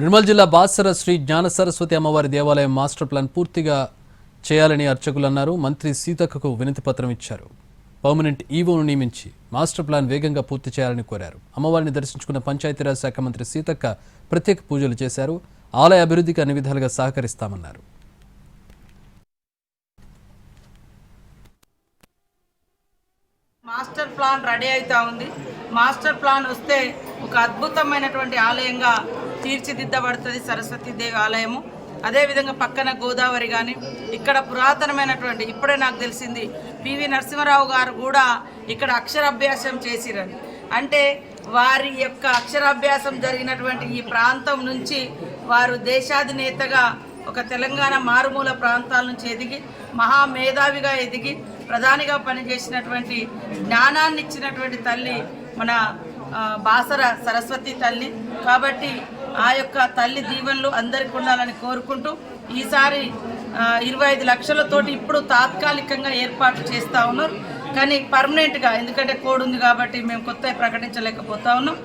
నిర్మల్ జిల్లా బాసర శ్రీ జ్ఞాన సరస్వతి అమ్మవారి దేవాలయం మాస్టర్ ప్లాన్ పూర్తిగా చేయాలని అర్చకులు అన్నారు. మంత్రి సీతక్కకు వినతి పత్రం ఇచ్చారు. పర్మనెంట్ ఈవోను నియమించి మాస్టర్ ప్లాన్ వేగంగా పూర్తి చేయాలని కోరారు. అమ్మవారిని దర్శించుకున్న పంచాయతీరాజ్ శాఖ మంత్రి సీతక్క ప్రత్యేక పూజలు చేశారు. ఆలయ అభివృద్ధికి అన్ని విధాలుగా సహకరిస్తామన్నారు. మాస్టర్ ప్లాన్ రెడీ అవుతా ఉంది. మాస్టర్ ప్లాన్ వస్తే ఒక అద్భుతమైనటువంటి ఆలయంగా తీర్చిదిద్దబడుతుంది సరస్వతీదేవి ఆలయము. అదేవిధంగా పక్కన గోదావరి కానీ ఇక్కడ పురాతనమైనటువంటి ఇప్పుడే నాకు తెలిసింది పివి నరసింహారావు గారు కూడా ఇక్కడ అక్షరాభ్యాసం చేసిరని. అంటే వారి యొక్క అక్షరాభ్యాసం జరిగినటువంటి ఈ ప్రాంతం నుంచి వారు దేశాధినేతగా ఒక తెలంగాణ మారుమూల ప్రాంతాల నుంచి ఎదిగి మహామేధావిగా ఎదిగి ప్రధానిగా పనిచేసినటువంటి జ్ఞానాన్ని ఇచ్చినటువంటి తల్లి మన బాసర సరస్వతి తల్లి. కాబట్టి ఆ యొక్క తల్లి దీవెనలు అందరికీ ఉండాలని కోరుకుంటూ ఈసారి 25 లక్షలతోటి ఇప్పుడు తాత్కాలికంగా ఏర్పాటు చేస్తూ ఉన్నారు. కానీ పర్మనెంట్గా, ఎందుకంటే కోడ్ ఉంది కాబట్టి మేము కొత్తగా ప్రకటించలేకపోతా ఉన్నాం.